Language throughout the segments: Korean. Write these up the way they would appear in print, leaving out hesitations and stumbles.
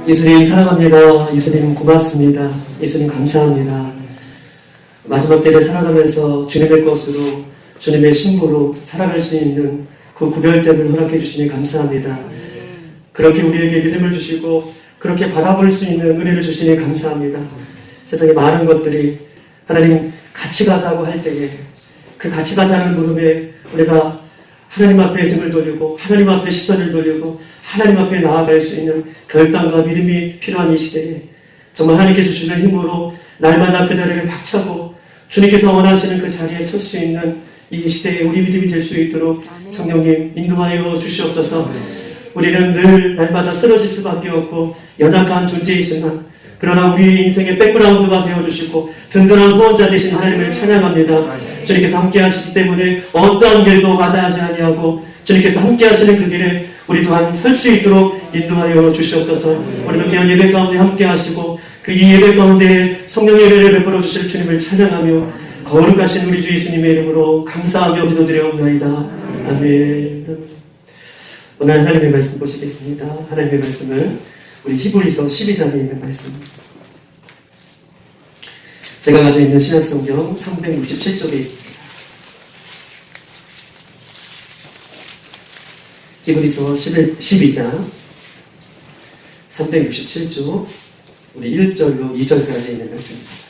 예수님 사랑합니다. 예수님 고맙습니다. 예수님 감사합니다. 마지막 때를 살아가면서 주님의 것으로 주님의 신부로 살아갈 수 있는 그 구별됨을 허락해 주시니 감사합니다. 그렇게 우리에게 믿음을 주시고 그렇게 바라볼 수 있는 은혜를 주시니 감사합니다. 세상에 많은 것들이 하나님 같이 가자고 할 때에 그 같이 가자는 물음에 우리가 하나님 앞에 등을 돌리고 하나님 앞에 시선을 돌리고 하나님 앞에 나아갈 수 있는 결단과 믿음이 필요한 이 시대에 정말 하나님께서 주시는 힘으로 날마다 그 자리를 박차고 주님께서 원하시는 그 자리에 설 수 있는 이 시대에 우리 믿음이 될 수 있도록 성령님 인도하여 주시옵소서. 우리는 늘 날마다 쓰러질 수밖에 없고 연약한 존재이지만 그러나 우리 인생의 백그라운드가 되어주시고 든든한 후원자 되신 하나님을 찬양합니다. 주님께서 함께 하시기 때문에 어떠한 길도 마다하지 아니하고 주님께서 함께 하시는 그 길에 우리 또한 설 수 있도록 인도하여 주시옵소서. 우리도 귀한 예배 가운데 함께 하시고 그 이 예배 가운데 성령 예배를 베풀어 주실 주님을 찬양하며 거룩하신 우리 주 예수님의 이름으로 감사하며 기도드려옵나이다. 아멘. 오늘 하나님의 말씀 보시겠습니다. 하나님의 말씀은 우리 히브리서 12장에 있는 말씀입니다. 제가 가지고 있는 신약성경 367쪽에 있습니다. 히브리서 12장 367쪽 우리 1절로 2절까지 있는 말씀입니다.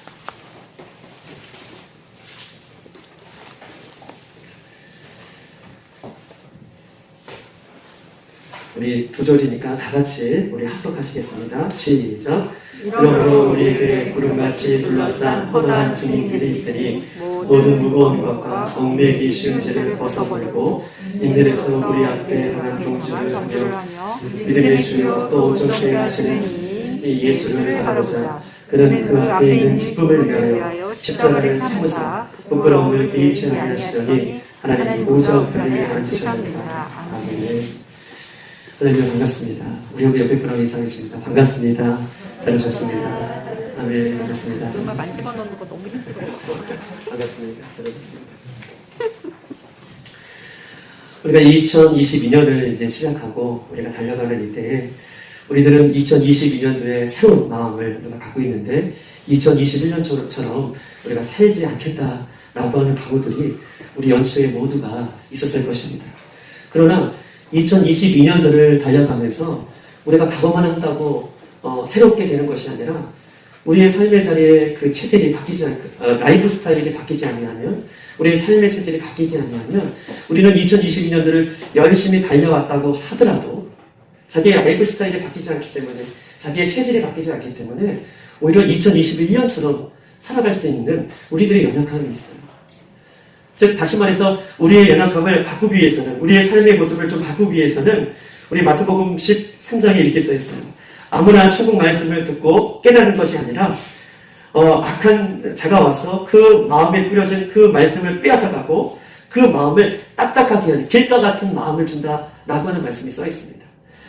우리 두 절이니까 다 같이 우리 합독하시겠습니다. 시작. 이러므로 우리에게 구름같이 둘러싼 허다한 증인들이 있으니 모든 무거운 것과 얽매기 쉬운 죄를 벗어버리고 인들에서 우리 앞에 강한 경주를 하며 믿음의 주여 또 정죄 하시는 이 예수를 바라보자. 그는 그 앞에 있는 기쁨을 위하여 십자가를 참으사 부끄러움을 개의치 아니하시더니 하나님 오른편에 앉으셨느니라. 아멘. 하나님 반갑습니다. 우리 옆에 분하게 인사하겠습니다. 반갑습니다. 잘 오셨습니다. 아멘. 반갑습니다. 정말 많이 집어넣는 거 너무 힘들어요. 반갑습니다. 잘 오셨습니다. 우리가 2022년을 이제 시작하고 우리가 달려가는 이때에 우리들은 2022년도에 새로운 마음을 우리가 갖고 있는데 2021년처럼 우리가 살지 않겠다라고 하는 각오들이 우리 연초에 모두가 있었을 것입니다. 그러나 2022년도를 달려가면서 우리가 각오만 한다고 새롭게 되는 것이 아니라 우리의 삶의 자리에 그 체질이 바뀌지 않고 라이프 스타일이 바뀌지 않으면 우리의 삶의 체질이 바뀌지 않으면 우리는 2022년도를 열심히 달려왔다고 하더라도 자기의 라이프 스타일이 바뀌지 않기 때문에 자기의 체질이 바뀌지 않기 때문에 오히려 2021년처럼 살아갈 수 있는 우리들의 연약함이 있어요. 즉 다시 말해서 우리의 연약함을 바꾸기 위해서는 우리의 삶의 모습을 좀 바꾸기 위해서는 우리 마태복음 13장에 이렇게 써있어요. 아무나 천국 말씀을 듣고 깨닫는 것이 아니라 악한 자가 와서 그 마음에 뿌려진 그 말씀을 빼앗아가고 그 마음을 딱딱하게 하는 길가 같은 마음을 준다라고 하는 말씀이 써있습니다.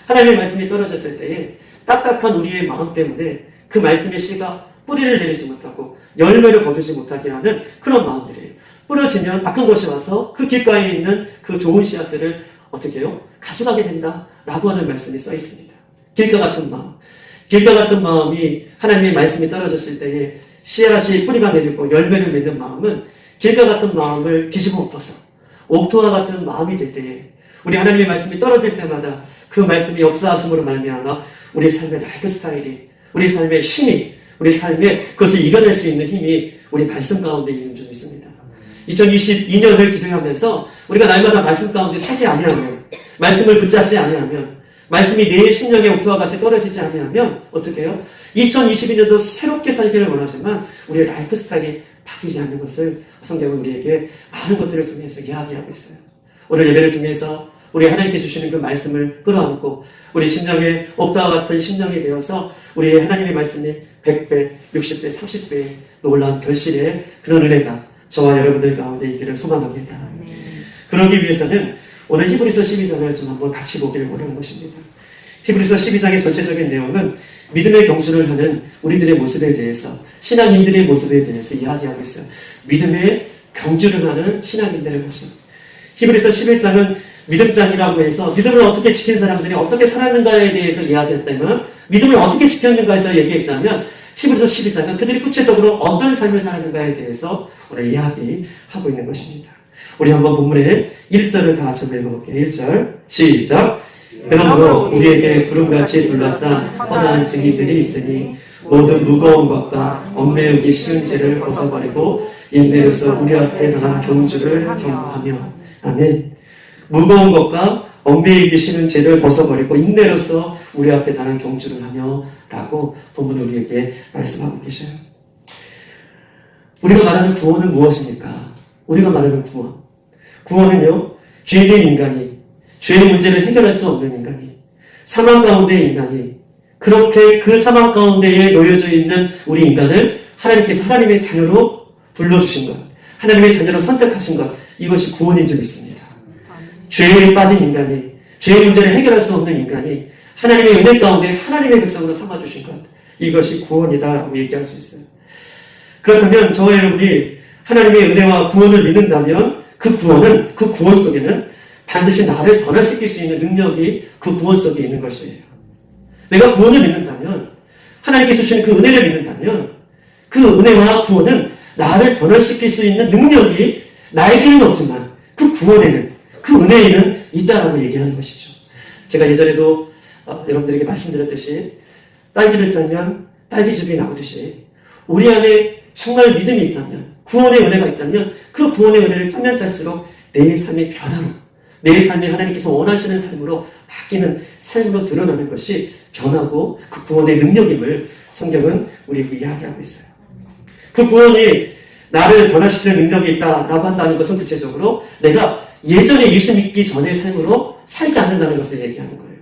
하나님의 말씀이 떨어졌을 때에 딱딱한 우리의 마음 때문에 그 말씀의 씨가 뿌리를 내리지 못하고 열매를 거두지 못하게 하는 그런 마음들이에요. 뿌려지면 악한 것이 와서 그 길가에 있는 그 좋은 씨앗들을 어떻게 해요? 가져가게 된다라고 하는 말씀이 써 있습니다. 길가 같은 마음. 길가 같은 마음이 하나님의 말씀이 떨어졌을 때에 씨앗이 뿌리가 내리고 열매를 맺는 마음은 길가 같은 마음을 뒤집어 엎어서 옥토와 같은 마음이 될 때에 우리 하나님의 말씀이 떨어질 때마다 그 말씀이 역사하심으로 말미암아 우리 삶의 라이프 스타일이 우리 삶의 힘이 우리 삶에 그것을 이겨낼 수 있는 힘이 우리 말씀 가운데 있는 줄 믿습니다. 2022년을 기도하면서 우리가 날마다 말씀 가운데 서지 아니하면 말씀을 붙잡지 아니하면 말씀이 내 심령의 옥토와 같이 떨어지지 아니하면 어떻게 해요? 2022년도 새롭게 살기를 원하지만 우리의 라이프 스타일이 바뀌지 않는 것을 성경은 우리에게 많은 것들을 통해서 이야기하고 있어요. 오늘 예배를 통해서 우리 하나님께 주시는 그 말씀을 끌어안고 우리 심령의 옥토와 같은 심령이 되어서 우리의 하나님의 말씀이 100배, 60배, 30배의 놀라운 결실의 그런 은혜가 저와 여러분들 가운데 있기를 소망합니다. 그러기 위해서는 오늘 히브리서 12장을 좀 한번 같이 보기를 원하는 것입니다. 히브리서 12장의 전체적인 내용은 믿음의 경주를 하는 우리들의 모습에 대해서 신앙인들의 모습에 대해서 이야기하고 있어요. 믿음의 경주를 하는 신앙인들의 모습. 히브리서 11장은 믿음장이라고 해서 믿음을 어떻게 지킨 사람들이 어떻게 살았는가에 대해서 이야기했다면, 믿음을 어떻게 지켰는가에서 얘기했다면, 히브리서 12장은 그들이 구체적으로 어떤 삶을 살았는가에 대해서 오늘 이야기하고 있는 것입니다. 우리 한번 본문의 1절을 다 같이 읽어볼게요. 1절 시작. 그러므로 우리에게 구름같이 둘러싼 허다한 증인들이 있으니 모든 무거운 것과 얽매이기 쉬운 죄를 벗어버리고 인내로서 우리 앞에 당한 경주를 경험하며. 아멘. 무거운 것과 얽매이기 쉬운 죄를 벗어버리고 인내로서 우리 앞에 당한 경주를 하며 라고 본문 우리에게 말씀하고 계셔요. 우리가 말하는 구원은 무엇입니까? 우리가 말하는 구원은요, 죄인된 인간이, 죄의 문제를 해결할 수 없는 인간이, 사망 가운데의 인간이, 그렇게 그 사망 가운데에 놓여져 있는 우리 인간을 하나님께서 하나님의 자녀로 불러주신 것, 하나님의 자녀로 선택하신 것, 이것이 구원인 줄 믿습니다. 죄에 빠진 인간이, 죄의 문제를 해결할 수 없는 인간이 하나님의 은혜 가운데 하나님의 백성으로 삼아주신 것, 이것이 구원이다라고 얘기할 수 있어요. 그렇다면 저와 여러분이 하나님의 은혜와 구원을 믿는다면 그 구원 속에는 반드시 나를 변화시킬 수 있는 능력이 그 구원 속에 있는 것이에요. 내가 구원을 믿는다면, 하나님께서 주시는 그 은혜를 믿는다면 그 은혜와 구원은 나를 변화시킬 수 있는 능력이 나에게는 없지만 그 구원에는, 그 은혜에는 있다라고 얘기하는 것이죠. 제가 예전에도 여러분들에게 말씀드렸듯이 딸기를 짜면 딸기즙이 나오듯이 우리 안에 정말 믿음이 있다면, 구원의 은혜가 있다면 그 구원의 은혜를 짜면 짤수록 내 삶의 변화로, 내 삶이 하나님께서 원하시는 삶으로 바뀌는 삶으로 드러나는 것이 변하고 그 구원의 능력임을 성경은 우리에게 이야기하고 있어요. 그 구원이 나를 변화시키는 능력이 있다라고 한다는 것은 구체적으로 내가 예전에 예수 믿기 전의 삶으로 살지 않는다는 것을 얘기하는 거예요.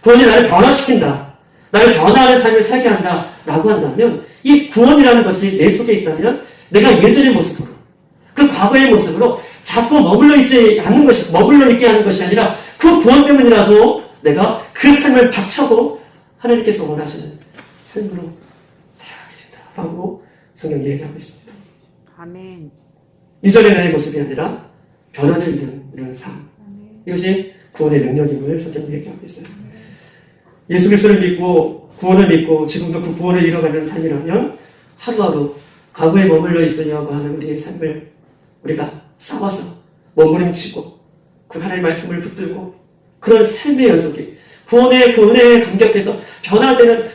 구원이 나를 변화시킨다, 나를 변화하는 삶을 살게 한다라고 한다면 이 구원이라는 것이 내 속에 있다면 내가 예전의 모습으로, 그 과거의 모습으로 자꾸 머물러 있게 하는 것이 아니라 그 구원 때문이라도 내가 그 삶을 박차고 하나님께서 원하시는 삶으로 살아가게 된다라고 성경이 얘기하고 있습니다. 아멘. 이전의 나의 모습이 아니라 변화를 이루는 삶. 이것이 구원의 능력임을 성경이 얘기하고 있어요. 예수 그리스도를 믿고 구원을 믿고 지금도 그 구원을 이뤄가는 삶이라면 하루하루 과거에 머물러 있으려고 하는 우리의 삶을 우리가 싸워서 머무름치고 그 하나님의 말씀을 붙들고 그런 삶의 연속이 구원의 그 은혜에 감격해서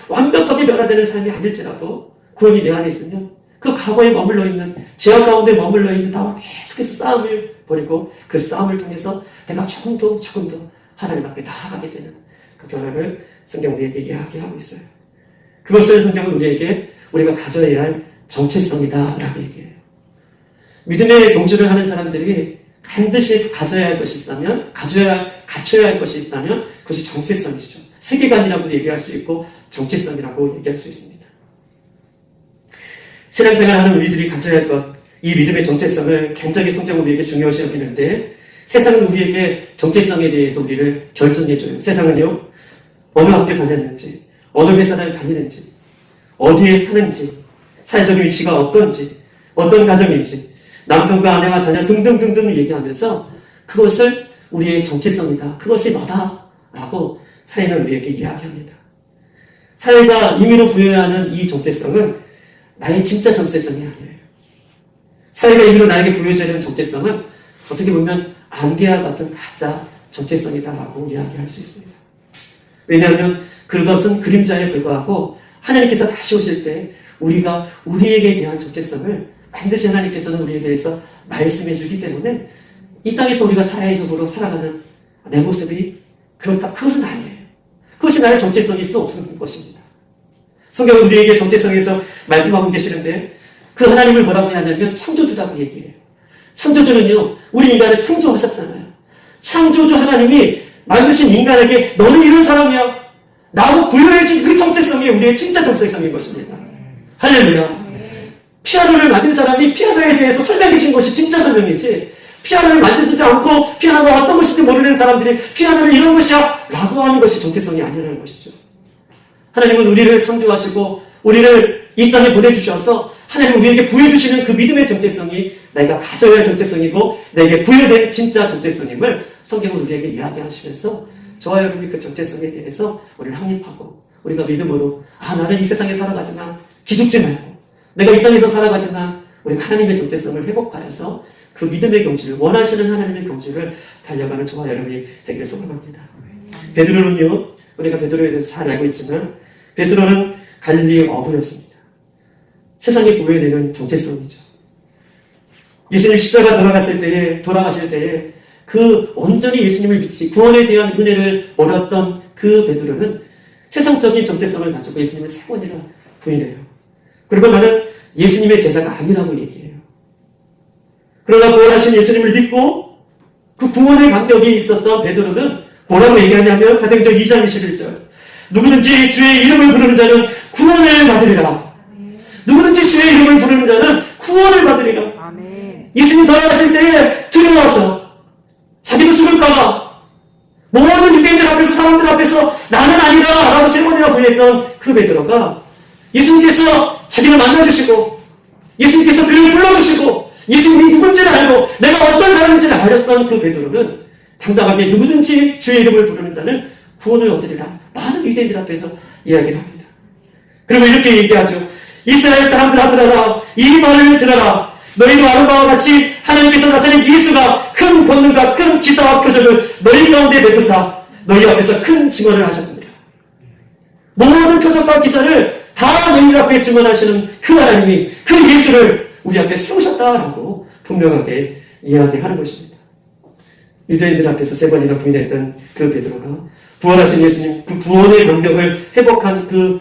완벽하게 변화되는 삶이 아닐지라도 구원이 내 안에 있으면 그 과거에 머물러 있는, 죄악 가운데 머물러 있는 나와 계속해서 싸움을 벌이고 그 싸움을 통해서 내가 조금 더 하나님 앞에 나아가게 되는 그 변화를 성경 우리에게 이야기하고 있어요. 그것을 성경은 우리가 가져야 할 정체성이다라고 얘기해요. 믿음의 경주를 하는 사람들이 반드시 갖춰야 할 것이 있다면 그것이 정체성이죠. 세계관이라고도 얘기할 수 있고 정체성이라고 얘기할 수 있습니다. 신앙생활하는 우리들이 가져야 할 것, 이 믿음의 정체성을 굉장히 성경은 우리에게 중요시 여기는데 세상은 우리에게 정체성에 대해서 우리를 결정해줘요. 세상은요, 어느 학교 다녔는지, 어느 회사를 다니는지, 어디에 사는지, 사회적인 위치가 어떤지, 어떤 가정인지, 남편과 아내와 자녀 등등등등을 얘기하면서 그것을 우리의 정체성이다, 그것이 너다 라고 사회는 우리에게 이야기합니다. 사회가 임의로 부여해야 하는 이 정체성은 나의 진짜 정체성이 아니에요. 사회가 임의로 나에게 부여줘야 되는 정체성은 어떻게 보면 안개와 같은 가짜 정체성이다라고 이야기할 수 있습니다. 왜냐하면 그것은 그림자에 불과하고 하나님께서 다시 오실 때 우리에게 대한 정체성을 반드시 하나님께서는 우리에 대해서 말씀해 주기 때문에 이 땅에서 우리가 사회적으로 살아가는 내 모습이 그렇다, 그것은 아니에요. 그것이 나의 정체성일 수 없는 것입니다. 성경은 우리에게 정체성에서 말씀하고 계시는데 그 하나님을 뭐라고 하냐면 창조주라고 얘기해요. 창조주는요, 우리 인간을 창조하셨잖아요. 창조주 하나님이 만드신 인간에게 너는 이런 사람이야 라고 부여해준 그 정체성이 우리의 진짜 정체성인 것입니다. 할렐루야. 피아노를 만든 사람이 피아노에 대해서 설명해 준 것이 진짜 설명이지, 피아노를 만지지 않고 피아노가 어떤 것인지 모르는 사람들이 피아노는 이런 것이야 라고 하는 것이 정체성이 아니라는 것이죠. 하나님은 우리를 창조하시고 우리를 이 땅에 보내주셔서 하나님은 우리에게 부여주시는 그 믿음의 정체성이 내가 가져야 할 정체성이고 내게 부여된 진짜 정체성임을 성경을 우리에게 이야기하시면서 저와 여러분이 그 정체성에 대해서 우리를 확립하고 우리가 믿음으로 나는 이 세상에 살아가지만 기죽지 말고 내가 이 땅에서 살아가지만 우리가 하나님의 정체성을 회복하여서 그 믿음의 경주를 원하시는 하나님의 경주를 달려가는 저와 여러분이 되기를 소망합니다. 베드로는요, 우리가 베드로에 대해서 잘 알고 있지만 베드로는 갈릴리의 어부였습니다. 세상에 보여야 되는 정체성이죠. 예수님 십자가 돌아가실 때에 그 온전히 예수님을 믿지 구원에 대한 은혜를 원했던 그 베드로는 세상적인 정체성을 가지고 예수님을 세 번이나 부인해요. 그리고 나는 예수님의 제자가 아니라고 얘기해요. 그러나 구원하신 예수님을 믿고 그 구원의 감격이 있었던 베드로는 뭐라고 얘기하냐면 사도행전 2장 21절 누구든지 주의 이름을 부르는 자는 구원을 받으리라. 누구든지 주의 이름을 부르는 자는 구원을 받으리라. 아멘. 예수님 돌아가실 때에 두려워서 자기도 죽을까봐 모든 유대인들 앞에서 사람들 앞에서 나는 아니다 라고 세 번이나 부인했던 그 베드로가 예수님께서 자기를 만나주시고 예수님께서 그를 불러주시고 예수님이 누군지를 알고 내가 어떤 사람인지를 알렸던 그 베드로는 당당하게 누구든지 주의 이름을 부르는 자는 구원을 얻으리라 많은 유대인들 앞에서 이야기를 합니다. 그리고 이렇게 얘기하죠. 이스라엘 사람들아 들어라. 이 말을 들어라. 너희도 아는 바와 같이 하나님께서 나타낸 예수가 큰 권능과 큰 기사와 표적을 너희 가운데 베푸사 너희 앞에서 큰 증언을 하셨느니라. 모든 표적과 기사를 다 너희 앞에 증언하시는 그 하나님이 그 예수를 우리 앞에 세우셨다라고 분명하게 이야기하는 것입니다. 유대인들 앞에서 세 번이나 부인했던 그 베드로가 부활하신 예수님 그 구원의 감격을 회복한 그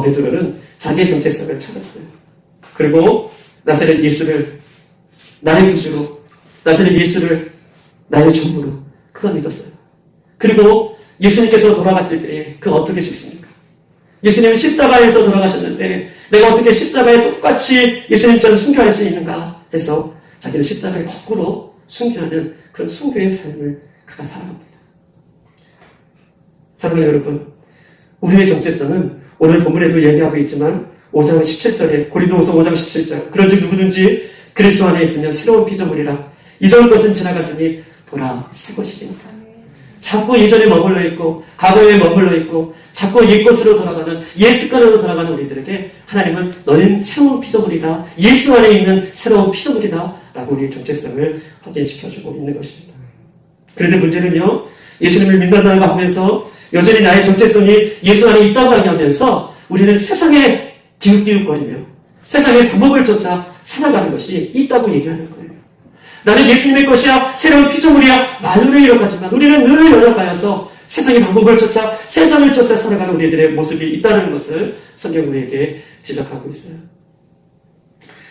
베드로는 자기의 정체성을 찾았어요. 그리고 나사렛 예수를 나의 구주로 나사렛 예수를 나의 전부로 그가 믿었어요. 그리고 예수님께서 돌아가실 때에 그가 어떻게 죽습니까? 예수님은 십자가에서 돌아가셨는데 내가 어떻게 십자가에 똑같이 예수님처럼 순교할 수 있는가 해서 자기는 십자가에 거꾸로 순교하는 그런 순교의 삶을 그가 살아갑니다. 사랑하는 여러분, 우리의 정체성은 오늘 본문에도 얘기하고 있지만 5장 17절에 고린도후서 5장 17절 그런즉 누구든지 그리스도 안에 있으면 새로운 피조물이라 이전 것은 지나갔으니 보라 새 것이니라. 자꾸 예전에 머물러 있고 과거에 머물러 있고 자꾸 옛것으로 돌아가는 옛 습관으로 돌아가는 우리들에게 하나님은 너는 새로운 피조물이다. 예수 안에 있는 새로운 피조물이다 라고 우리의 정체성을 확인시켜주고 있는 것입니다. 그런데 문제는요, 예수님을 믿는다고 하면서 여전히 나의 정체성이 예수 안에 있다고 하면서 우리는 세상에 기웃기웃거리며 세상의 방법을 쫓아 살아가는 것이 있다고 얘기하는 거예요. 나는 예수님의 것이야 새로운 피조물이야 말로는 이렇게하지만 우리는 늘 연약하여서 세상의 방법을 쫓아 세상을 쫓아 살아가는 우리들의 모습이 있다는 것을 성경 우리에게 지적하고 있어요.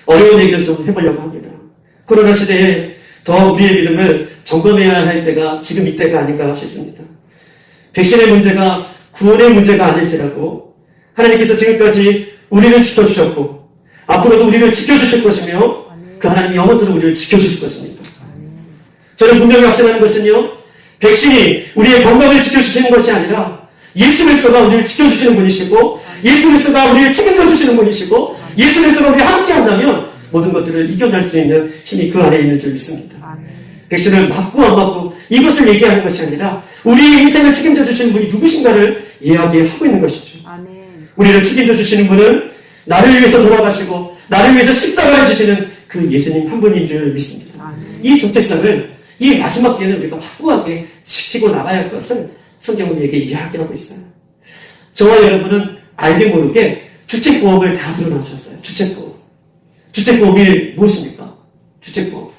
어려운 얘기를 좀 해보려고 합니다. 코로나 시대에 더 우리의 믿음을 점검해야 할 때가 지금 이때가 아닌가 싶습니다. 백신의 문제가 구원의 문제가 아닐지라도 하나님께서 지금까지 우리를 지켜주셨고 앞으로도 우리를 지켜주실 것이며 그 하나님이 영원토록 우리를 지켜주실 것입니다. 저는 분명히 확신하는 것은요, 백신이 우리의 건강을 지켜주시는 것이 아니라 예수 그리스도가 우리를 지켜주시는 분이시고 예수 그리스도가 우리를 책임져 주시는 분이시고 예수 그리스도가 우리와 함께 한다면 모든 것들을 이겨낼 수 있는 힘이 그 안에 있는 줄 믿습니다. 백신을 맞고 안 맞고 이것을 얘기하는 것이 아니라 우리의 인생을 책임져 주시는 분이 누구신가를 이야기하고 있는 것이죠. 우리를 책임져 주시는 분은 나를 위해서 돌아가시고 나를 위해서 십자가를 지시는 그 예수님 한 분인 줄 믿습니다. 이 정체성을 이 마지막 때는 우리가 확고하게 지키고 나가야 할 것을 성경은 우리에게 이야기하고 있어요. 저와 여러분은 알게 모르게 주책보험을 다 들어놓으셨어요. 주책보험. 주책보험이 무엇입니까? 주책보험.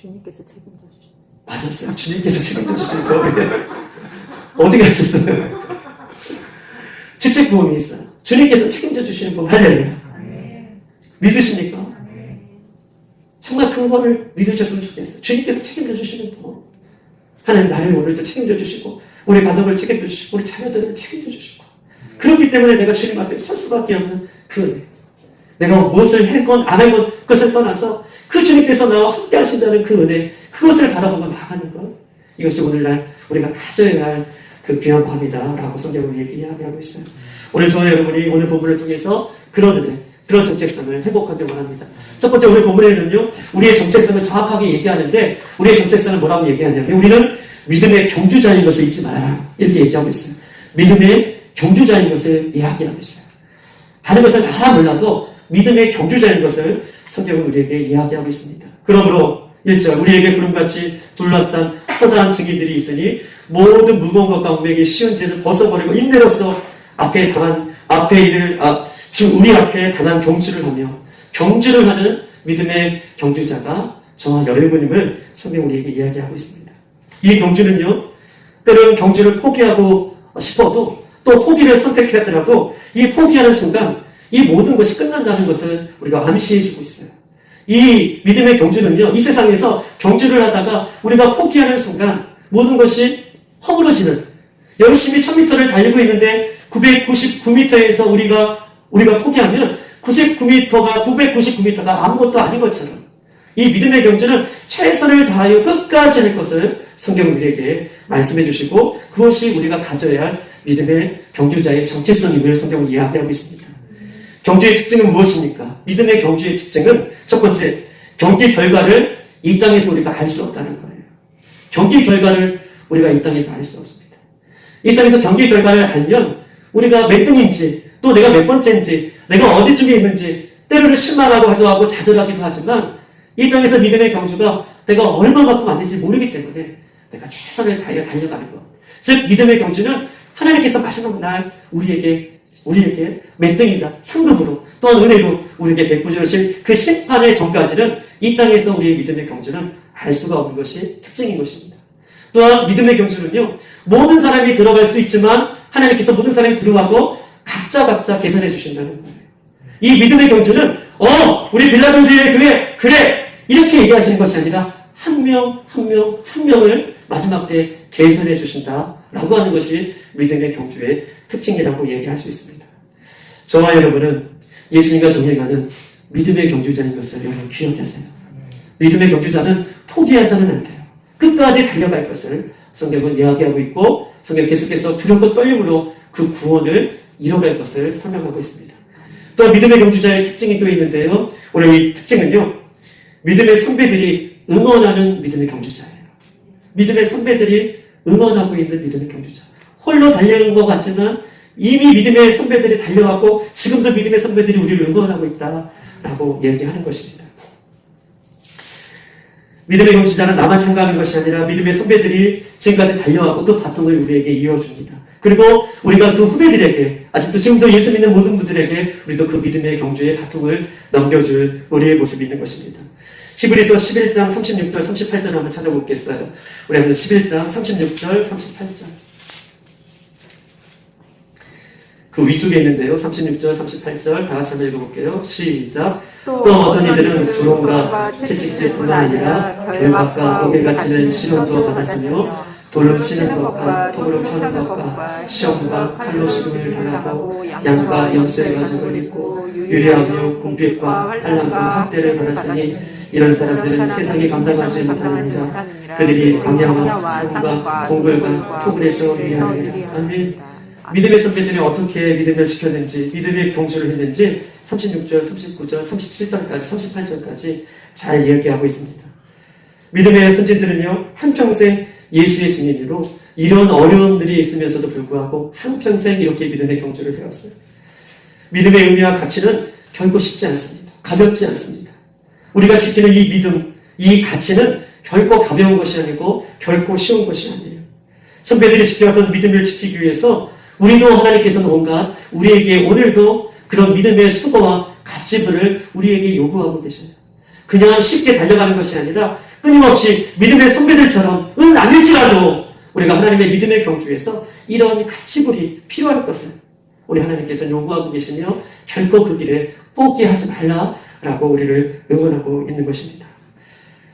주님께서 책임져 주시는. 맞았어요. 주님께서 책임져 주시는 보험이에요. 어떻게 하셨어요? 주책보험이 있어요. 주님께서 책임져 주시는 보험. 할렐루야. 믿으십니까? 정말 그거를 믿으셨으면 좋겠어요. 주님께서 책임져 주시는 보험. 하나님 나를 오늘도 책임져 주시고 우리 가족을 책임져 주시고 우리 자녀들을 책임져 주시고 그렇기 때문에 내가 주님 앞에 설 수밖에 없는 그 은혜. 내가 무엇을 했건 안 했건 그것을 떠나서 그 주님께서 나와 함께 하신다는 그 은혜, 그것을 바라보고 나가는 것, 이것이 오늘날 우리가 가져야 할 그 귀한 밤이다 라고 성경은 우리에게 이야기하고 있어요. 오늘 저와 여러분이 오늘 본문을 통해서 그런 은혜, 그런 정체성을 회복하길 원합니다. 첫 번째 오늘 본문에는요, 우리의 정체성을 정확하게 얘기하는데, 우리의 정체성을 뭐라고 얘기하냐면, 우리는 믿음의 경주자인 것을 잊지 말아라. 이렇게 얘기하고 있어요. 믿음의 경주자인 것을 이야기하고 있어요. 다른 것을 다 몰라도 믿음의 경주자인 것을 성경은 우리에게 이야기하고 있습니다. 그러므로 1절, 우리에게 구름같이 둘러싼 커다란 증인들이 있으니 모든 무거운 것과 운명이 쉬운 죄를 벗어버리고 인내로서 우리 앞에 당한 경주를 하며 경주를 하는 믿음의 경주자가 저와 여러분임을 성경 우리에게 이야기하고 있습니다. 이 경주는요, 때로는 경주를 포기하고 싶어도 또 포기를 선택하더라도 이 포기하는 순간 이 모든 것이 끝난다는 것을 우리가 암시해주고 있어요. 이 믿음의 경주는요, 이 세상에서 경주를 하다가 우리가 포기하는 순간 모든 것이 허물어지는, 열심히 1000m를 달리고 있는데 999m에서 우리가 포기하면 999m가 아무것도 아닌 것처럼 이 믿음의 경주는 최선을 다하여 끝까지 할 것을 성경은 우리에게 말씀해 주시고 그것이 우리가 가져야 할 믿음의 경주자의 정체성임을 성경은 이야기하고 있습니다. 경주의 특징은 무엇입니까? 믿음의 경주의 특징은 첫 번째, 경기 결과를 이 땅에서 우리가 알 수 없다는 거예요. 경기 결과를 우리가 이 땅에서 알 수 없습니다. 이 땅에서 경기 결과를 알면 우리가 몇 등인지 또 내가 몇 번째인지 내가 어디쯤에 있는지 때로는 실망하기도 하고 좌절하기도 하지만 이 땅에서 믿음의 경주가 내가 얼마만큼 왔는지 모르기 때문에 내가 최선을 다하여 달려가는 것. 즉 믿음의 경주는 하나님께서 마지막 날 우리에게 몇 등이다 상급으로 또한 은혜로 우리에게 베풀어 주실 그 심판의 전까지는 이 땅에서 우리의 믿음의 경주는 알 수가 없는 것이 특징인 것입니다. 또한 믿음의 경주는요, 모든 사람이 들어갈 수 있지만 하나님께서 모든 사람이 들어와도 각자 계산해 주신다는 거예요. 이 믿음의 경주는 우리 빌라델비아의 교회 그래 이렇게 얘기하시는 것이 아니라 한 명을 마지막 때 계산해 주신다라고 하는 것이 믿음의 경주의 특징이라고 얘기할 수 있습니다. 저와 여러분은 예수님과 동행하는 믿음의 경주자인 것을 여러분 기억하세요. 믿음의 경주자는 포기해서는 안 돼요. 끝까지 달려갈 것을 성경은 이야기하고 있고 성경 계속해서 두렵고 떨림으로 그 구원을 이뤄갈 것을 설명하고 있습니다. 또 믿음의 경주자의 특징이 또 있는데요. 오늘 이 특징은요, 믿음의 선배들이 응원하는 믿음의 경주자예요. 믿음의 선배들이 응원하고 있는 믿음의 경주자. 홀로 달려는 것 같지만 이미 믿음의 선배들이 달려왔고 지금도 믿음의 선배들이 우리를 응원하고 있다라고 얘기하는 것입니다. 믿음의 경주자는 나만 참가하는 것이 아니라 믿음의 선배들이 지금까지 달려왔고 또 바통을 우리에게 이어줍니다. 그리고 우리가 그 후배들에게 아직도 지금도 예수 믿는 모든 분들에게 우리도 그 믿음의 경주의 바통을 넘겨줄 우리의 모습이 있는 것입니다. 히브리서 11장 36절 38절 한번 찾아보겠어요. 우리 한번 11장 36절 38절 그 위쪽에 있는데요. 36절 38절 다 같이 한번 읽어볼게요. 시작. 또 어떤 이들은 조롱과 채찍질뿐만 아니라 결박과 목에 갇히는 시련도 받았으며 돌로 치는 것과 톱으로 켜는 것과 시험과 칼로 죽음을 당하고 양과 염소의 가죽을 입고 유리하며 궁핍과 환난과 학대를 받았으니 이런 사람들은 세상에 감당하지 못하느니라. 그들이 광야와 산과 동굴과 토굴에서 유리하느니라. 아멘. 믿음의 선배들이 어떻게 믿음을 지켰는지, 믿음의 경주를 했는지 36절, 39절, 37절까지, 38절까지 잘 이야기하고 있습니다. 믿음의 선진들은요, 한평생 예수의 증인으로 이런 어려움들이 있으면서도 불구하고 한평생 이렇게 믿음의 경주를 해왔어요. 믿음의 의미와 가치는 결코 쉽지 않습니다. 가볍지 않습니다. 우리가 지키는 이 믿음, 이 가치는 결코 가벼운 것이 아니고 결코 쉬운 것이 아니에요. 선배들이 지켜왔던 믿음을 지키기 위해서 우리도 하나님께서는 온갖 우리에게 오늘도 그런 믿음의 수고와 값지불을 우리에게 요구하고 계셔요. 그냥 쉽게 달려가는 것이 아니라 끊임없이 믿음의 선배들처럼 아닐지라도 우리가 하나님의 믿음의 경주에서 이런 값지불이 필요할 것을 우리 하나님께서는 요구하고 계시며 결코 그 길에 포기하지 말라라고 우리를 응원하고 있는 것입니다.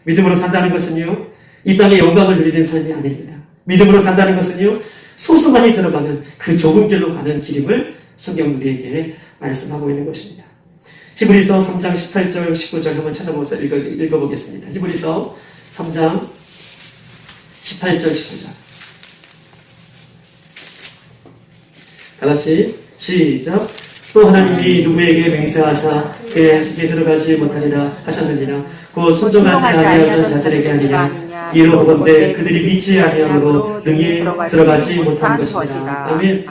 믿음으로 산다는 것은요, 이 땅의 영광을 누리는 삶이 아닙니다. 믿음으로 산다는 것은요, 소수만이 들어가는 그 좁은 길로 가는 길임을 성경 우리에게 말씀하고 있는 것입니다. 히브리서 3장 18절 19절 한번 찾아보면서 읽어보겠습니다. 히브리서 3장 18절 19절 다 같이 시작. 또 하나님이 누구에게 맹세하사 그의 식에 들어가지 못하리라 하셨느니라. 곧 순종하지 아니하던 자들에게 아니냐. 이로 보건대 그들이 믿지 아니함으로 능히 들어가지 못한 것이다. 아멘.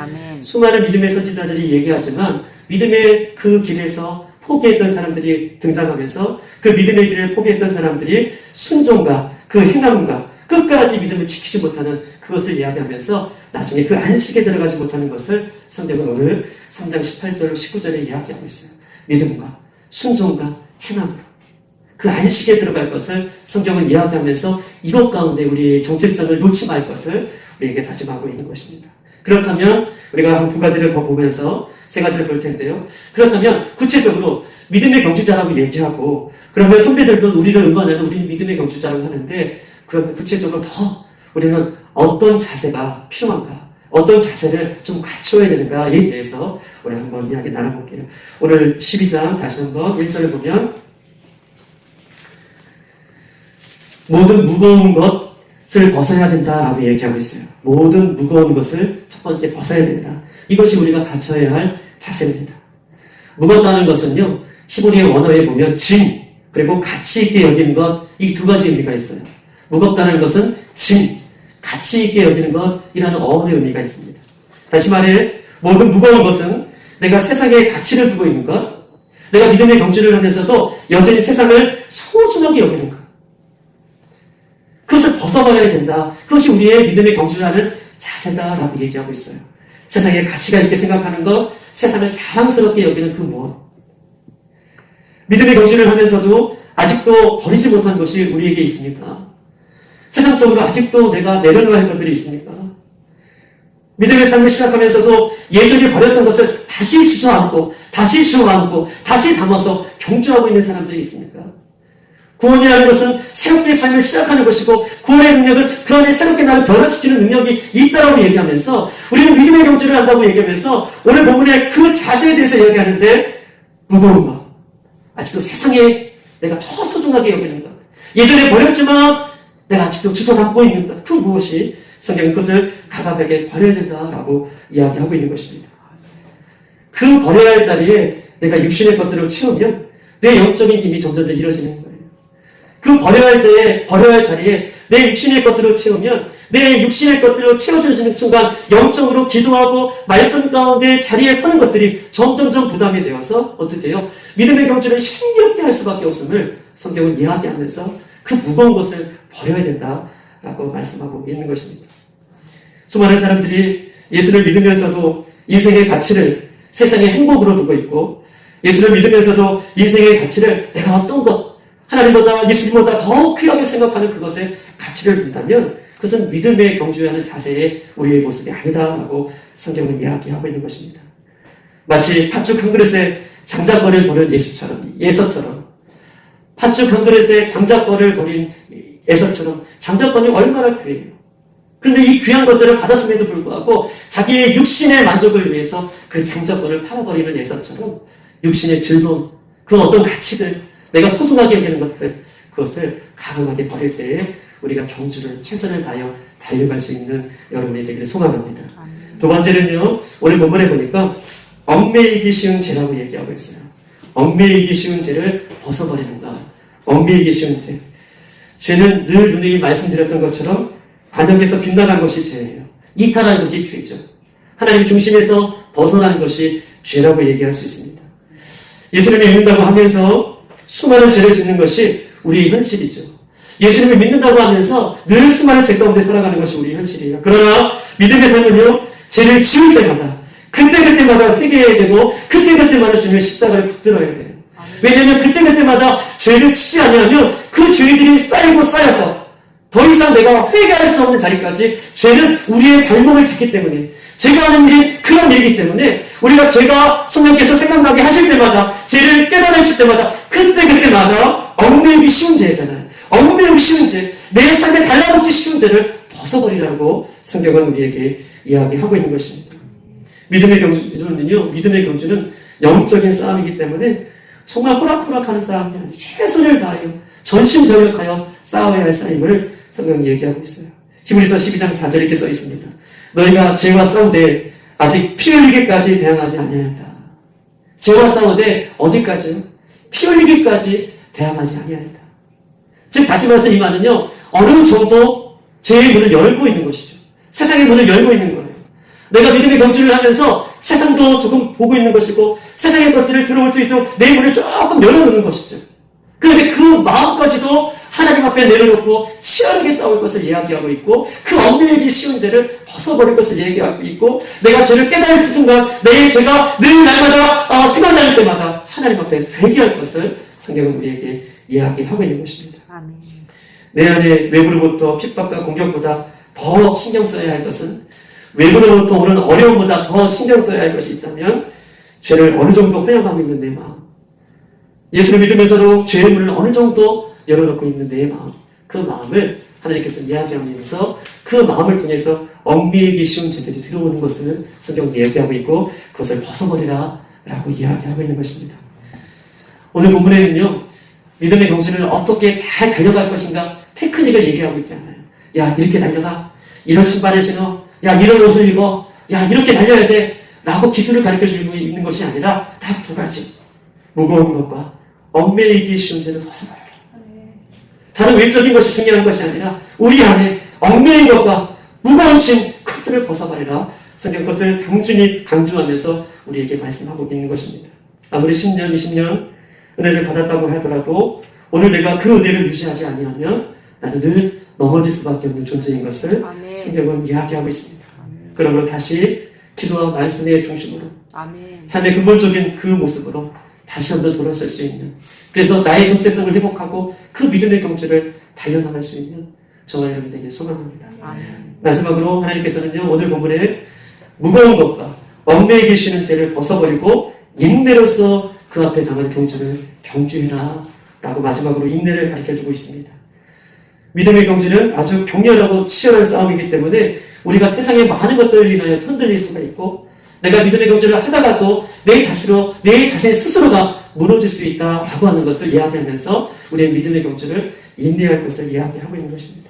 수많은 믿음의 선지자들이 얘기하지만 믿음의 그 길에서 포기했던 사람들이 등장하면서 그 믿음의 길을 포기했던 사람들이 순종과 그 행함과 끝까지 믿음을 지키지 못하는 그것을 이야기하면서 나중에 그 안식에 들어가지 못하는 것을 성경은 오늘 3장 18절 19절에 이야기하고 있어요. 믿음과 순종과 행함으로 그 안식에 들어갈 것을 성경은 이야기하면서 이것 가운데 우리의 정체성을 놓지 말 것을 우리에게 다짐하고 있는 것입니다. 그렇다면 우리가 한 두 가지를 더 보면서 세 가지를 볼 텐데요. 그렇다면 구체적으로 믿음의 경주자라고 얘기하고 그러면 선배들도 우리를 응원하는 우리는 믿음의 경주자라고 하는데 그럼 구체적으로 더 우리는 어떤 자세가 필요한가? 어떤 자세를 좀 갖춰야 되는가에 대해서 오늘 한번 이야기 나눠볼게요. 오늘 12장 다시 한번 1절을 보면 모든 무거운 것을 벗어야 된다라고 얘기하고 있어요. 모든 무거운 것을 첫 번째 벗어야 된다. 이것이 우리가 갖춰야 할 자세입니다. 무겁다는 것은요. 히브리 원어에 보면 짐 그리고 가치 있게 여기는 것 이 두 가지 의미가 있어요. 무겁다는 것은 짐, 가치 있게 여기는 것이라는 어원의 의미가 있습니다. 다시 말해 모든 무거운 것은 내가 세상에 가치를 두고 있는 것, 내가 믿음의 경주를 하면서도 여전히 세상을 소중하게 여기는 것, 그것을 벗어버려야 된다. 그것이 우리의 믿음의 경주를 하는 자세다라고 얘기하고 있어요. 세상에 가치가 있게 생각하는 것, 세상을 자랑스럽게 여기는 그 무엇. 믿음의 경주를 하면서도 아직도 버리지 못한 것이 우리에게 있습니까? 세상적으로 아직도 내가 내려놓아야 할 것들이 있습니까? 믿음의 삶을 시작하면서도 예전에 버렸던 것을 다시 주워안고, 다시 주워안고, 다시 담아서 경주하고 있는 사람들이 있습니까? 구원이라는 것은 새롭게 삶을 시작하는 것이고 구원의 능력은 그 안에 새롭게 나를 변화시키는 능력이 있다고 얘기하면서 우리는 믿음의 경주를 한다고 얘기하면서 오늘 본문의 그 자세에 대해서 얘기하는데 무거운 것, 아직도 세상에 내가 더 소중하게 여기는 것, 예전에 버렸지만 내가 아직도 주워 담고 있는 것, 그 무엇이 성경은 그것을 가감하게 버려야 된다라고 이야기하고 있는 것입니다. 그 버려야 할 자리에 내가 육신의 것들을 채우면 내 영적인 힘이 점점 더 이루어지는 거예요. 그 버려야 할 자리에 내 육신의 것들을 채우면 내 육신의 것들을 채워주는 순간 영적으로 기도하고 말씀 가운데 자리에 서는 것들이 점점점 부담이 되어서 어떻게 해요? 믿음의 경주를 힘겹게 할 수밖에 없음을 성경은 이야기하면서 그 무거운 것을 버려야 된다라고 말씀하고 있는 것입니다. 수많은 사람들이 예수를 믿으면서도 인생의 가치를 세상의 행복으로 두고 있고 예수를 믿으면서도 인생의 가치를 내가 어떤 것 하나님보다 예수님보다 더 귀하게 생각하는 그것에 가치를 둔다면 그것은 믿음의 경주하는 자세의 우리의 모습이 아니다라고 성경은 이야기하고 있는 것입니다. 마치 팥죽 한 그릇에 장작벌을 버린 예서처럼 팥죽 한 그릇에 장작벌을 버린 예서처럼 장작벌이 얼마나 귀해요. 그런데 이 귀한 것들을 받았음에도 불구하고 자기의 육신의 만족을 위해서 그 장작벌을 팔아버리는 예서처럼 육신의 즐거움, 그 어떤 가치들 내가 소중하게 여기는 것들 그것을 가감하게 버릴 때에 우리가 경주를 최선을 다하여 달려갈 수 있는 여러분이 되기를 소망합니다. 두 번째는요. 오늘 본문에 보니까 얽매이기 쉬운 죄라고 얘기하고 있어요. 얽매이기 쉬운 죄를 벗어버리는가. 얽매이기 쉬운 죄. 죄는 늘 누누이 말씀드렸던 것처럼 반역에서 빗나간 것이 죄예요. 이탈하는 것이 죄죠. 하나님 중심에서 벗어나는 것이 죄라고 얘기할 수 있습니다. 예수님을 믿는다고 하면서 수많은 죄를 짓는 것이 우리의 현실이죠. 예수님을 믿는다고 하면서 늘 수많은 죄 가운데 살아가는 것이 우리의 현실이에요. 그러나 믿음의 삶은요, 죄를 지을 때마다 그때그때마다 회개해야 되고 그때그때마다 주님의 십자가를 붙들어야 돼요. 왜냐하면 그때그때마다 죄를 치지 아니하면 그 죄들이 쌓이고 쌓여서 더 이상 내가 회개할 수 없는 자리까지 죄는 우리의 발목을 잡기 때문에 제가 하는 일이 그런 일이기 때문에 우리가 죄가 성령께서 생각나게 하실 때마다 죄를 깨달으실 때마다 그때마다 얽매이기 쉬운 죄잖아요. 얽매이기 쉬운 죄, 내 삶에 달라붙기 쉬운 죄를 벗어버리라고 성경은 우리에게 이야기하고 있는 것입니다. 믿음의 경주는 영적인 싸움이기 때문에 정말 호락호락하는 싸움이 아니고 최선을 다하여 전심전력하여 싸워야 할 싸움을 성경이 얘기하고 있어요. 히브리서 12장 4절 이렇게 써 있습니다. 너희가 죄와 싸우되 아직 피 흘리기까지 대항하지 아니하였다. 죄와 싸우되 어디까지요? 피 흘리기까지 대항하지 아니하리다. 즉 다시 말해서 이 말은요, 어느 정도 죄의 문을 열고 있는 것이죠. 세상의 문을 열고 있는 거예요. 내가 믿음의 경주를 하면서 세상도 조금 보고 있는 것이고 세상의 것들을 들어올 수 있도록 내 문을 조금 열어놓는 것이죠. 그런데 그 마음까지도 하나님 앞에 내려놓고 치열하게 싸울 것을 이야기하고 있고 그 얽매이기 쉬운 죄를 벗어버릴 것을 얘기하고 있고 내가 죄를 깨달을 순간 내 죄가 늘 날마다 생각날 때마다 하나님 앞에 회개할 것을 성경은 우리에게 이야기하고 있는 것입니다. 아멘. 내 안에 외부로부터 핍박과 공격보다 더 신경 써야 할 것은 외부로부터 오는 어려움보다 더 신경 써야 할 것이 있다면 죄를 어느 정도 허용하고 있는 내 마음, 예수를 믿으면서도 죄의 문을 어느 정도 열어놓고 있는 내 마음, 그 마음을 하나님께서 이야기하면서 그 마음을 통해서 얽매이기 쉬운 죄들이 들어오는 것을 성경이 얘기하고 있고 그것을 벗어버리라 라고 이야기하고 있는 것입니다. 오늘 본문에는요, 믿음의 경주를 어떻게 잘 달려갈 것인가 테크닉을 얘기하고 있지 않아요. 야, 이렇게 달려가. 이런 신발을 신어. 야, 이런 옷을 입어. 야, 이렇게 달려야 돼. 라고 기술을 가르쳐주고 있는 것이 아니라 딱 두 가지. 무거운 것과 얽매이기 쉬운 죄를 벗어버려라. 다른 외적인 것이 중요한 것이 아니라 우리 안에 얽매인 것과 무거운 짐, 그것들을 벗어버리라. 성경 그것을 당준히 강조하면서 우리에게 말씀하고 있는 것입니다. 아무리 10년, 20년 은혜를 받았다고 하더라도 오늘 내가 그 은혜를 유지하지 아니하면 나는 늘 넘어질 수밖에 없는 존재인 것을 아멘. 성경은 이야기하고 있습니다. 아멘. 그러므로 다시 기도와 말씀의 중심으로 아멘. 삶의 근본적인 그 모습으로 다시 한번 돌아설 수 있는, 그래서 나의 정체성을 회복하고 그 믿음의 경주를 달려나갈 수 있는 저와 여러분 되길 소망합니다. 아멘. 마지막으로 하나님께서는요, 오늘 본문에 무거운 것과 얽매이기 쉬는 죄를 벗어버리고 인내로서 그 앞에 당한 경주를 경주해라 라고 마지막으로 인내를 가르쳐주고 있습니다. 믿음의 경주는 아주 격렬하고 치열한 싸움이기 때문에 우리가 세상의 많은 것들을 인하여 흔들릴 수가 있고 내가 믿음의 경주를 하다가도 내 자신 스스로가 무너질 수 있다라고 하는 것을 이야기하면서 우리의 믿음의 경주를 인내할 것을 이야기하고 있는 것입니다.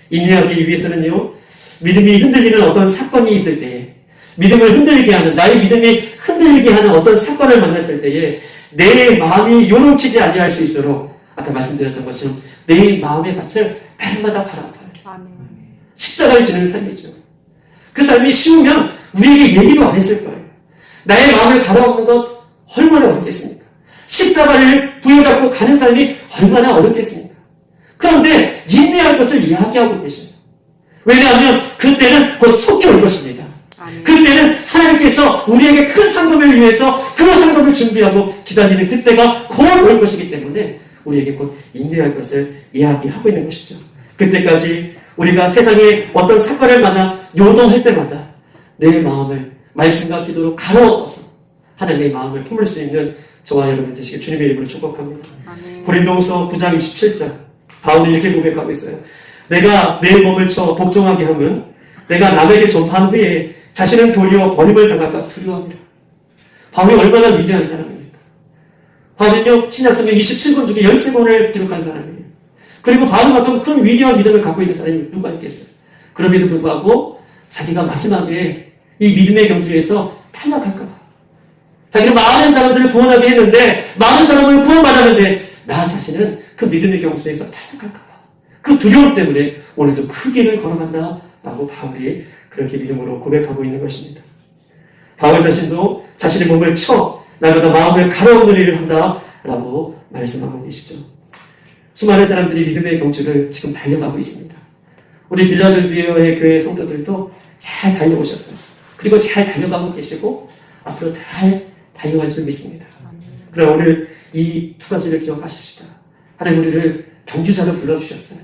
인내하기 위해서는요, 믿음이 흔들리는 어떤 사건이 있을 때에, 믿음을 흔들리게 하는, 나의 믿음이 흔들리게 하는 어떤 사건을 만났을 때에 내 마음이 요동치지 아니할 수 있도록 아까 말씀드렸던 것처럼 내 마음의 밭을 날마다 갈아엎어요. 아멘. 십자가를 지는 삶이죠. 그 삶이 쉬우면 우리에게 얘기도 안 했을 거예요. 나의 마음을 갈아엎는 것 얼마나 어렵겠습니까? 십자가를 부여잡고 가는 삶이 얼마나 어렵겠습니까? 그런데 인내할 것을 이야기하고 계셔요. 왜냐하면 그때는 곧 속히 올 것입니다. 아멘. 그때는 하나님께서 우리에게 큰 상급을 위해서 그 상급을 준비하고 기다리는 그때가 곧 올 것이기 때문에 우리에게 곧 인내할 것을 이야기하고 있는 것이죠. 그때까지 우리가 세상에 어떤 사건을 만나 요동할 때마다 내 마음을 말씀과 기도로 갈아엎어서 하나님의 마음을 품을 수 있는 저와 여러분 되시길 주님의 이름으로 축복합니다. 아멘. 고린도후서 9장 27절 바울이 이렇게 고백하고 있어요. 내가 내 몸을 쳐 복종하게 하면 내가 남에게 전파한 후에 자신은 도리어 버림을 당할까 두려워합니다. 바울이 얼마나 위대한 사람입니까? 바울은요, 신약성경 27권 중에 13권을 기록한 사람이에요. 그리고 바울만큼 큰 위대한 믿음을 갖고 있는 사람이 누가 있겠어요? 그럼에도 불구하고 자기가 마지막에 이 믿음의 경주에서 탈락할까봐, 자기는 많은 사람들을 구원하게 했는데 많은 사람을 구원받았는데 나 자신은 그 믿음의 경주에서 탈락할까봐 그 두려움 때문에 오늘도 그 길을 걸어간다 라고 바울이 그렇게 믿음으로 고백하고 있는 것입니다. 바울 자신도 자신의 몸을 쳐 날마다 마음을 갈아엎는 일을 한다 라고 말씀하고 계시죠. 수많은 사람들이 믿음의 경주를 지금 달려가고 있습니다. 우리 빌라델비아의 교회 성도들도 잘 달려오셨어요. 그리고 잘 달려가고 계시고 앞으로 잘 달려갈 줄 믿습니다. 그러나 오늘 이 두 가지를 기억하십시다. 하나님 우리를 경주자로 불러주셨어요.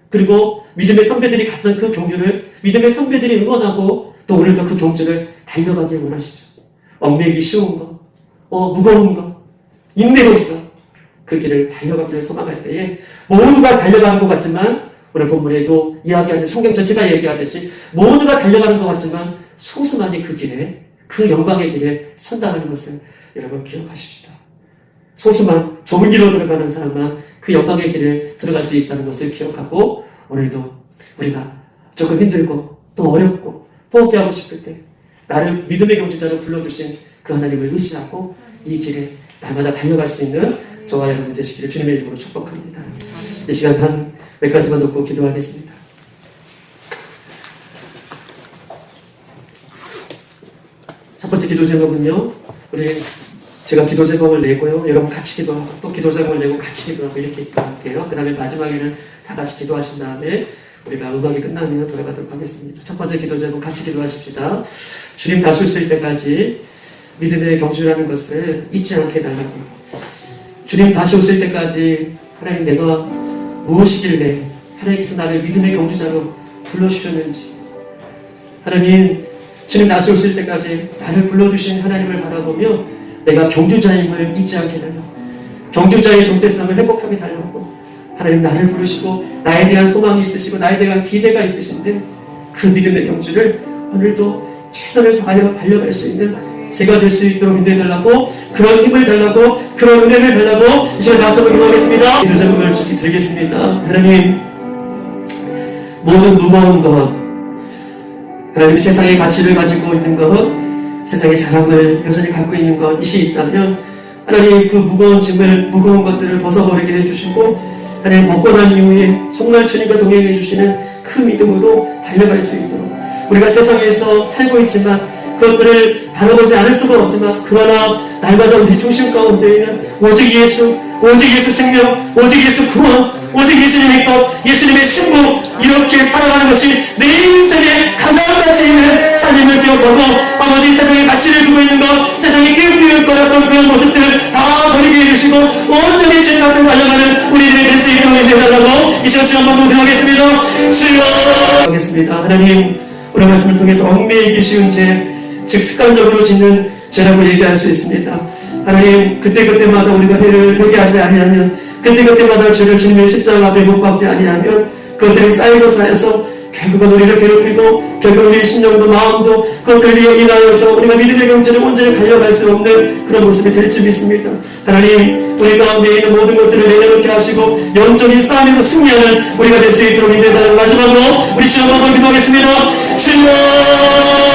그리고 믿음의 선배들이 갔던 그 경주를 믿음의 선배들이 응원하고 또 오늘도 그 경주를 달려가길 원하시죠. 얽매이기 쉬운 거, 무거운 거, 인내로서 그 길을 달려가기를 소망할 때에 모두가 달려가는 것 같지만 오늘 본문에도 이야기하듯이 성경 전체가 얘기하듯이 모두가 달려가는 것 같지만 소수만이 그 길에, 그 영광의 길에 선다는 것을 여러분 기억하십시다. 소수만 좁은 길로 들어가는 사람만 그 영광의 길에 들어갈 수 있다는 것을 기억하고 오늘도 우리가 조금 힘들고 또 어렵고 포기하고 싶을 때 나를 믿음의 경주자로 불러주신 그 하나님을 의지하고 이 길에 날마다 달려갈 수 있는 저와 여러분 되시기를 주님의 이름으로 축복합니다. 이 시간 한 몇 가지만 놓고 기도하겠습니다. 첫 번째 기도 제목은요, 제가 기도 제목을 내고요, 여러분 같이 기도하고 또 기도 제목을 내고 같이 기도하고 이렇게 기도할게요. 그 다음에 마지막에는 다 같이 기도하신 다음에 우리가 음악이 끝나면 돌아가도록 하겠습니다. 첫 번째 기도 제목 같이 기도하십시다. 주님 다시 오실 때까지 믿음의 경주라는 것을 잊지 않게 해달라고. 주님 다시 오실 때까지 하나님 내가 무엇이길래 하나님께서 나를 믿음의 경주자로 불러주셨는지, 하나님 주님 다시 오실 때까지 나를 불러주신 하나님을 바라보며 내가 경주자임을 잊지 않게 달라고, 경주자의 정체성을 회복하게 달라고. 하나님 나를 부르시고 나에 대한 소망이 있으시고 나에 대한 기대가 있으신데 그 믿음의 경주를 오늘도 최선을 다하여 달려갈 수 있는 제가 될 수 있도록 인도해 달라고, 그런 힘을 달라고, 그런 은혜를 달라고 이 시간 다시 한번 기도하겠습니다. 기도 제목을 주시 드리겠습니다. 하나님, 모든 무거운 것, 하나님 세상의 가치를 가지고 있는 것, 세상의 자랑을 여전히 갖고 있는 것이 있다면 하나님 그 무거운 짐을, 무거운 것들을 벗어버리게 해주시고 하나님 벗고 난 이후에 정말 주님과 동행해 주시는 그 믿음으로 달려갈 수 있도록, 우리가 세상에서 살고 있지만 그것들을 바라보지 않을 수가 없지만 그러나 날마다 우리 중심 가운데에는 오직 예수 생명, 오직 예수 구원, 오직 예수님의 것, 예수님의 신부, 이렇게 살아가는 것이 내 인생의 가장 가치 있는 삶임을 기억하고 아버지 세상에 가치를 두고 있는 것, 세상에 끼우기를 거렸던 그런 모습들을 다 버리게 해주시고 온전히 주님 앞에 달려가는 우리들이 될 수 있도록 인도해달라고 이 시간 주님 한번 기도하겠습니다. 주여 하겠습니다. 하나님, 오늘 말씀을 통해서 얽매이기 쉬운 죄, 즉 습관적으로 짓는 죄라고 얘기할 수 있습니다. 하나님, 그때그때마다 우리가 회개하지 아니하면, 그때그때마다 죄를 주님의 십자가 앞에 못 박지 아니하면 그것들이 쌓이고 쌓여서 결국은 우리를 괴롭히고 결국 우리의 신령도 마음도 그것들을 인하여서 우리가 믿음의 경주를 온전히 달려갈 수 없는 그런 모습이 될 줄 믿습니다. 하나님, 우리 가운데 있는 모든 것들을 내려놓게 하시고 영적인 싸움에서 승리하는 우리가 될 수 있도록 인도해달라는 마지막으로 우리 주여 한번 기도하겠습니다. 주여